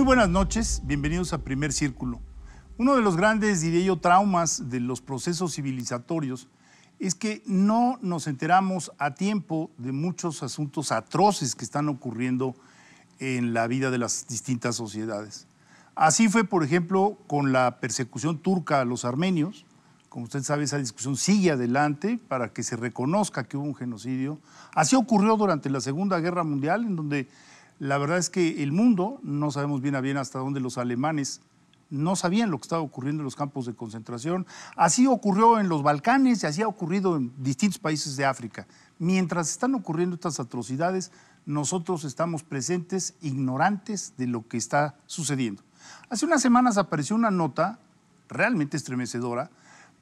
Muy buenas noches, bienvenidos a Primer Círculo. Uno de los grandes, diría yo, traumas de los procesos civilizatorios es que no nos enteramos a tiempo de muchos asuntos atroces que están ocurriendo en la vida de las distintas sociedades. Así fue, por ejemplo, con la persecución turca a los armenios. Como usted sabe, esa discusión sigue adelante para que se reconozca que hubo un genocidio. Así ocurrió durante la Segunda Guerra Mundial, en donde la verdad es que el mundo, no sabemos bien a bien hasta dónde los alemanes no sabían lo que estaba ocurriendo en los campos de concentración. Así ocurrió en los Balcanes y así ha ocurrido en distintos países de África. Mientras están ocurriendo estas atrocidades, nosotros estamos presentes, ignorantes de lo que está sucediendo. Hace unas semanas apareció una nota realmente estremecedora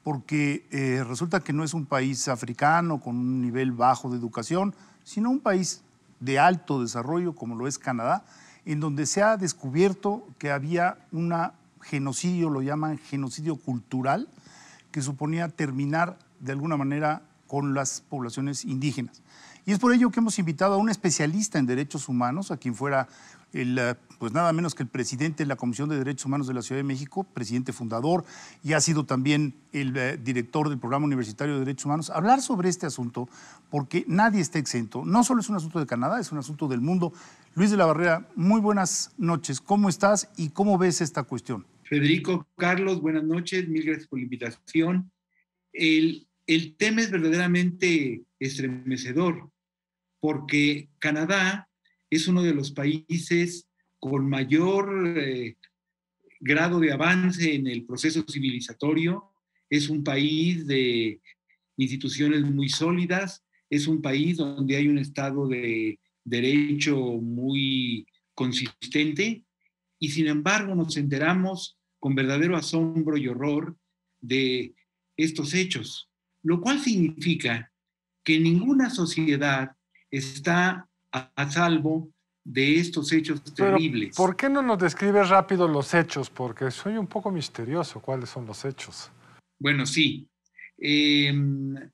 porque resulta que no es un país africano con un nivel bajo de educación, sino un país de alto desarrollo como lo es Canadá, en donde se ha descubierto que había un genocidio, lo llaman genocidio cultural, que suponía terminar de alguna manera con las poblaciones indígenas. Y es por ello que hemos invitado a un especialista en derechos humanos, a quien fuera pues nada menos que el presidente de la Comisión de Derechos Humanos de la Ciudad de México, presidente fundador, y ha sido también el director del Programa Universitario de Derechos Humanos, a hablar sobre este asunto, porque nadie está exento. No solo es un asunto de Canadá, es un asunto del mundo. Luis de la Barrera, muy buenas noches. ¿Cómo estás y cómo ves esta cuestión? Federico, Carlos, buenas noches. Mil gracias por la invitación. El tema es verdaderamente estremecedor, porque Canadá es uno de los países con mayor grado de avance en el proceso civilizatorio. Es un país de instituciones muy sólidas, es un país donde hay un Estado de derecho muy consistente, y sin embargo nos enteramos con verdadero asombro y horror de estos hechos, lo cual significa que ninguna sociedad está a salvo de estos hechos terribles. Pero, ¿por qué no nos describes rápido los hechos? Porque soy un poco misterioso. ¿Cuáles son los hechos? Bueno, sí. Se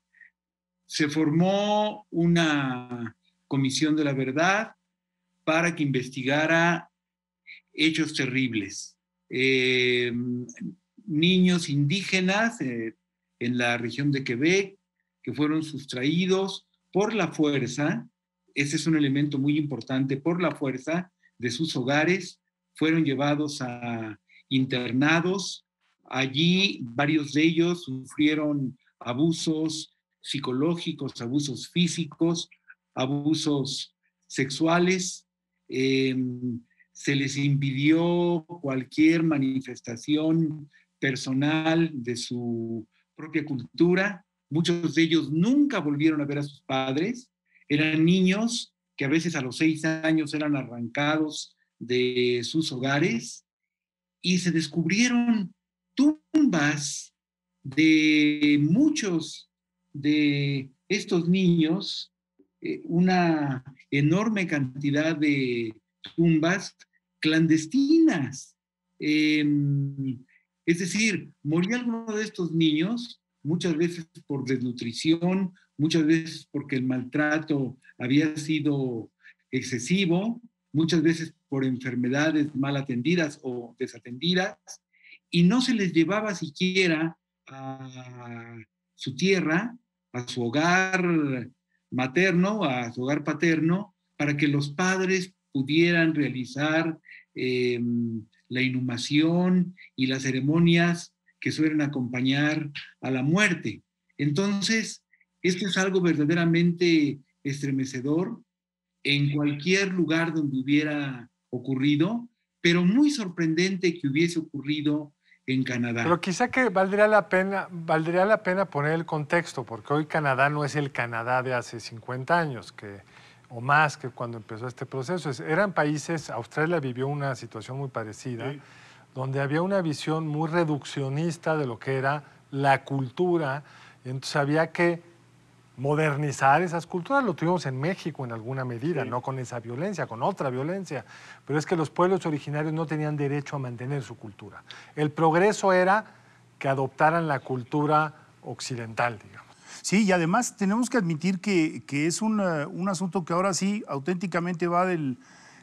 formó una comisión de la verdad para que investigara hechos terribles. Niños indígenas en la región de Quebec que fueron sustraídos por la fuerza. Ese es un elemento muy importante, por la fuerza de sus hogares, fueron llevados a internados. Allí varios de ellos sufrieron abusos psicológicos, abusos físicos, abusos sexuales. Se les impidió cualquier manifestación personal de su propia cultura. Muchos de ellos nunca volvieron a ver a sus padres. Eran niños que a veces a los 6 años eran arrancados de sus hogares, y se descubrieron tumbas de muchos de estos niños, una enorme cantidad de tumbas clandestinas. Es decir, moría alguno de estos niños, muchas veces por desnutrición, muchas veces porque el maltrato había sido excesivo, muchas veces por enfermedades mal atendidas o desatendidas, y no se les llevaba siquiera a su tierra, a su hogar materno, a su hogar paterno, para que los padres pudieran realizar la inhumación y las ceremonias que suelen acompañar a la muerte. Entonces, esto es algo verdaderamente estremecedor en cualquier lugar donde hubiera ocurrido, pero muy sorprendente que hubiese ocurrido en Canadá. Pero quizá que valdría la pena poner el contexto, porque hoy Canadá no es el Canadá de hace 50 años, o más que cuando empezó este proceso. Eran países, Australia vivió una situación muy parecida, sí, donde había una visión muy reduccionista de lo que era la cultura, y entonces había que modernizar esas culturas. Lo tuvimos en México en alguna medida, sí, no con esa violencia, con otra violencia, pero es que los pueblos originarios no tenían derecho a mantener su cultura. El progreso era que adoptaran la cultura occidental, digamos. Sí, y además tenemos que admitir que es un asunto que ahora sí auténticamente va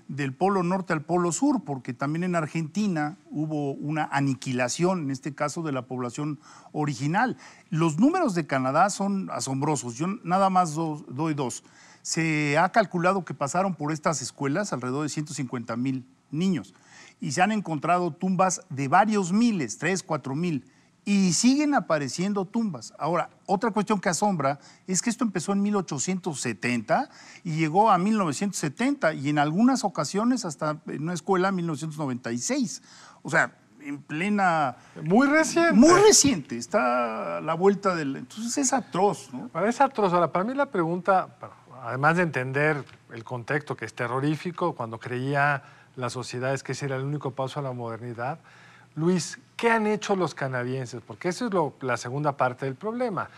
del polo norte al polo sur, porque también en Argentina hubo una aniquilación, en este caso de la población original. Los números de Canadá son asombrosos, yo nada más doy dos. Se ha calculado que pasaron por estas escuelas alrededor de 150,000 niños y se han encontrado tumbas de varios miles, 3, 4,000. Y siguen apareciendo tumbas. Ahora, otra cuestión que asombra es que esto empezó en 1870 y llegó a 1970 y en algunas ocasiones hasta en una escuela en 1996. O sea, en plena... Muy reciente. Muy reciente. Está a la vuelta del... Entonces es atroz, ¿no? Es atroz. Ahora, para mí la pregunta, además de entender el contexto que es terrorífico, cuando creía las sociedades que ese era el único paso a la modernidad, Luis, ¿qué han hecho los canadienses? Porque eso es la segunda parte del problema.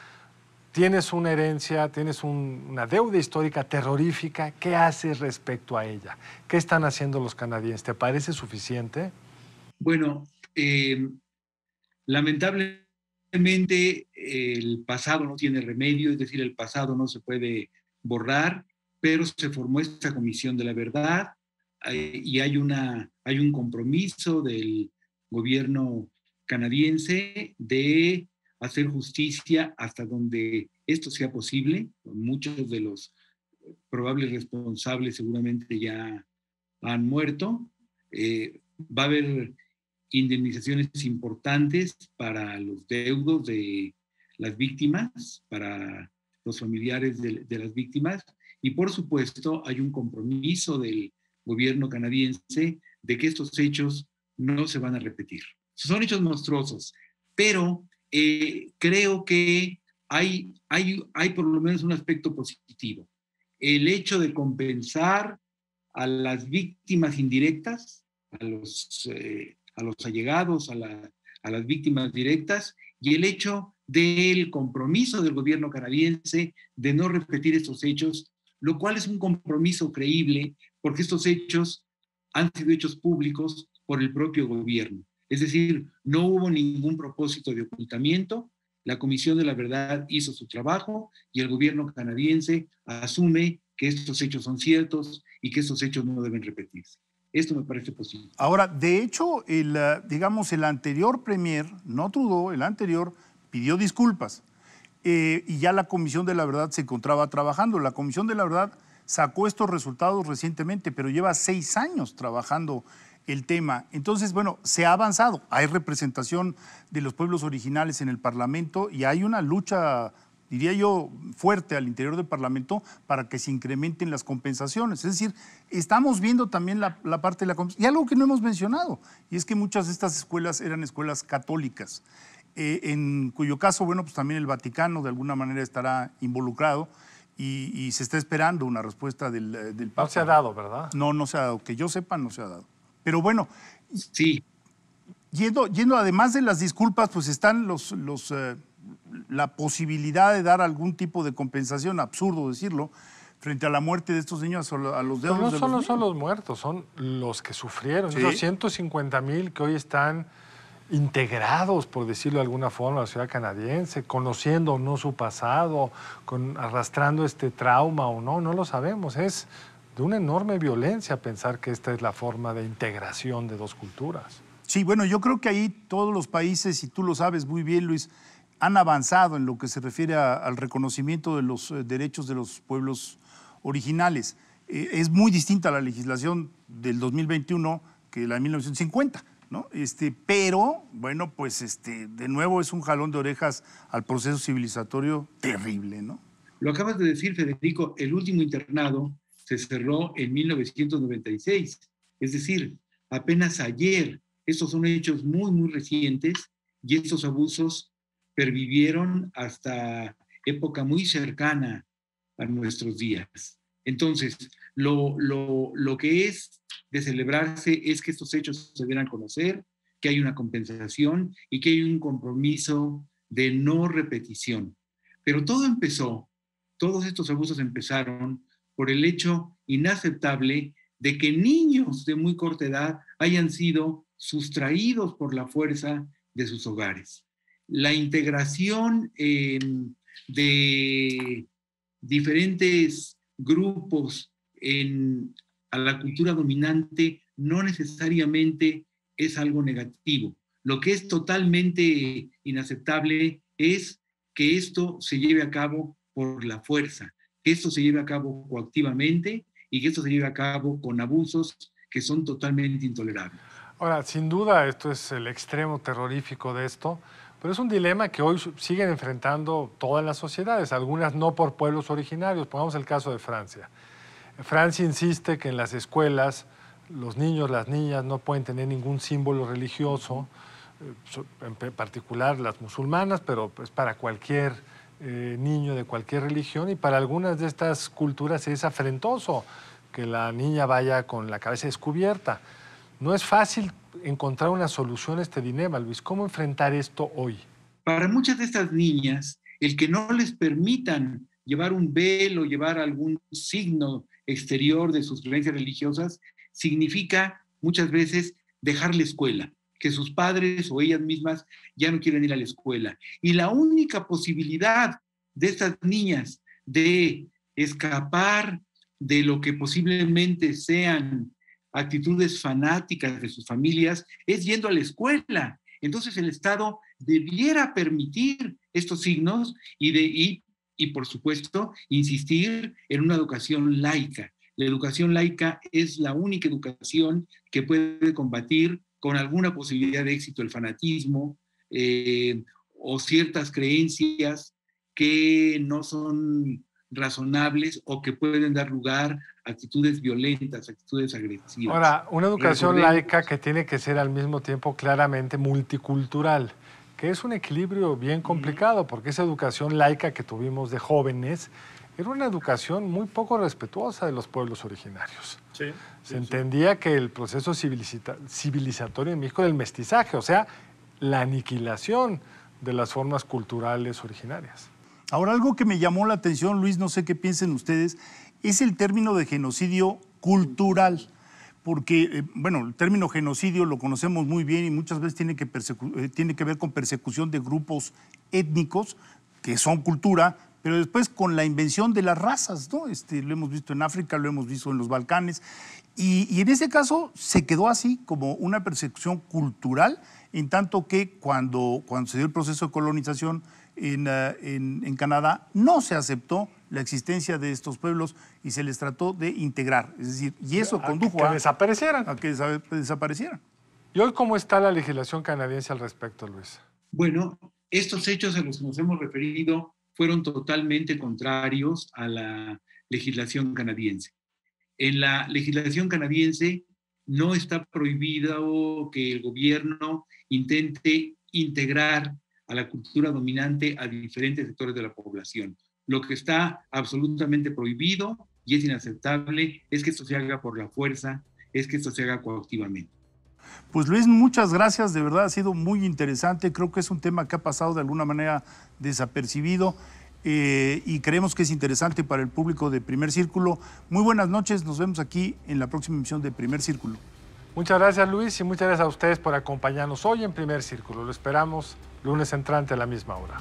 Tienes una herencia, tienes una deuda histórica terrorífica. ¿Qué haces respecto a ella? ¿Qué están haciendo los canadienses? ¿Te parece suficiente? Bueno, lamentablemente el pasado no tiene remedio, es decir, el pasado no se puede borrar, pero se formó esta Comisión de la Verdad y hay un compromiso del gobierno canadiense de hacer justicia hasta donde esto sea posible. Muchos de los probables responsables seguramente ya han muerto. Va a haber indemnizaciones importantes para los deudos de las víctimas, para los familiares de las víctimas, y por supuesto hay un compromiso del gobierno canadiense de que estos hechos no se van a repetir. Son hechos monstruosos, pero creo que hay por lo menos un aspecto positivo. El hecho de compensar a las víctimas indirectas, a los allegados, a las víctimas directas, y el hecho del compromiso del gobierno canadiense de no repetir estos hechos, lo cual es un compromiso creíble porque estos hechos han sido hechos públicos por el propio gobierno. Es decir, no hubo ningún propósito de ocultamiento, la Comisión de la Verdad hizo su trabajo y el gobierno canadiense asume que estos hechos son ciertos y que estos hechos no deben repetirse. Esto me parece posible. Ahora, de hecho, el anterior premier, no Trudeau, el anterior, pidió disculpas y ya la Comisión de la Verdad se encontraba trabajando. La Comisión de la Verdad sacó estos resultados recientemente, pero lleva 6 años trabajando el tema. Entonces, bueno, se ha avanzado. Hay representación de los pueblos originales en el Parlamento y hay una lucha, diría yo, fuerte al interior del Parlamento para que se incrementen las compensaciones. Es decir, estamos viendo también la parte de la compensación. Y algo que no hemos mencionado, y es que muchas de estas escuelas eran escuelas católicas, en cuyo caso, bueno, pues también el Vaticano de alguna manera estará involucrado y se está esperando una respuesta del Papa. No se ha dado, ¿verdad? No, no se ha dado. Que yo sepa, no se ha dado. Pero bueno, sí. Yendo además de las disculpas, pues están la posibilidad de dar algún tipo de compensación, absurdo decirlo, frente a la muerte de estos niños, a los deudos. No de solo los son los muertos, son los que sufrieron. ¿Sí? Esos 150,000 que hoy están integrados, por decirlo de alguna forma, a la sociedad canadiense, conociendo o no su pasado, arrastrando este trauma o no lo sabemos. Es de una enorme violencia pensar que esta es la forma de integración de dos culturas. Sí, bueno, yo creo que ahí todos los países, y tú lo sabes muy bien, Luis, han avanzado en lo que se refiere al reconocimiento de los derechos de los pueblos originales. Es muy distinta la legislación del 2021 que la de 1950, ¿no? Pero, bueno, pues de nuevo es un jalón de orejas al proceso civilizatorio terrible, ¿no? Lo acabas de decir, Federico, el último internado se cerró en 1996, es decir, apenas ayer. Estos son hechos muy, muy recientes y estos abusos pervivieron hasta época muy cercana a nuestros días. Entonces, lo que es de celebrarse es que estos hechos se den a conocer, que hay una compensación y que hay un compromiso de no repetición. Pero todos estos abusos empezaron por el hecho inaceptable de que niños de muy corta edad hayan sido sustraídos por la fuerza de sus hogares. La integración de diferentes grupos en a la cultura dominante no necesariamente es algo negativo. Lo que es totalmente inaceptable es que esto se lleve a cabo por la fuerza, que esto se lleve a cabo coactivamente y que esto se lleve a cabo con abusos que son totalmente intolerables. Ahora, sin duda, esto es el extremo terrorífico de esto, pero es un dilema que hoy siguen enfrentando todas las sociedades, algunas no por pueblos originarios. Pongamos el caso de Francia. Francia insiste que en las escuelas los niños, las niñas no pueden tener ningún símbolo religioso, en particular las musulmanas, pero es para cualquier niño de cualquier religión, y para algunas de estas culturas es afrentoso que la niña vaya con la cabeza descubierta. No es fácil encontrar una solución a este dilema, Luis. ¿Cómo enfrentar esto hoy? Para muchas de estas niñas, el que no les permitan llevar un velo, llevar algún signo exterior de sus creencias religiosas, significa muchas veces dejar la escuela, que sus padres o ellas mismas ya no quieren ir a la escuela. Y la única posibilidad de estas niñas de escapar de lo que posiblemente sean actitudes fanáticas de sus familias es yendo a la escuela. Entonces el Estado debiera permitir estos signos y por supuesto, insistir en una educación laica. La educación laica es la única educación que puede combatir con alguna posibilidad de éxito el fanatismo o ciertas creencias que no son razonables o que pueden dar lugar a actitudes violentas, actitudes agresivas. Ahora, una educación laica que tiene que ser al mismo tiempo claramente multicultural, que es un equilibrio bien complicado, porque esa educación laica que tuvimos de jóvenes era una educación muy poco respetuosa de los pueblos originarios. Se entendía que el proceso civilizatorio en México era el mestizaje, o sea, la aniquilación de las formas culturales originarias. Ahora, algo que me llamó la atención, Luis, no sé qué piensen ustedes, es el término de genocidio cultural. Porque, bueno, el término genocidio lo conocemos muy bien y muchas veces tiene que ver con persecución de grupos étnicos que son cultura, pero después con la invención de las razas, ¿no? Lo hemos visto en África, lo hemos visto en los Balcanes, y en ese caso se quedó así como una persecución cultural, en tanto que cuando se dio el proceso de colonización en Canadá no se aceptó la existencia de estos pueblos y se les trató de integrar. Es decir, y eso condujo a que desaparecieran. A que desaparecieran. ¿Y hoy cómo está la legislación canadiense al respecto, Luis? Bueno, estos hechos a los que nos hemos referido fueron totalmente contrarios a la legislación canadiense. En la legislación canadiense no está prohibido que el gobierno intente integrar a la cultura dominante a diferentes sectores de la población. Lo que está absolutamente prohibido y es inaceptable es que esto se haga por la fuerza, es que esto se haga coactivamente. Pues Luis, muchas gracias, de verdad ha sido muy interesante, creo que es un tema que ha pasado de alguna manera desapercibido y creemos que es interesante para el público de Primer Círculo. Muy buenas noches, nos vemos aquí en la próxima emisión de Primer Círculo. Muchas gracias, Luis, y muchas gracias a ustedes por acompañarnos hoy en Primer Círculo. Lo esperamos lunes entrante a la misma hora.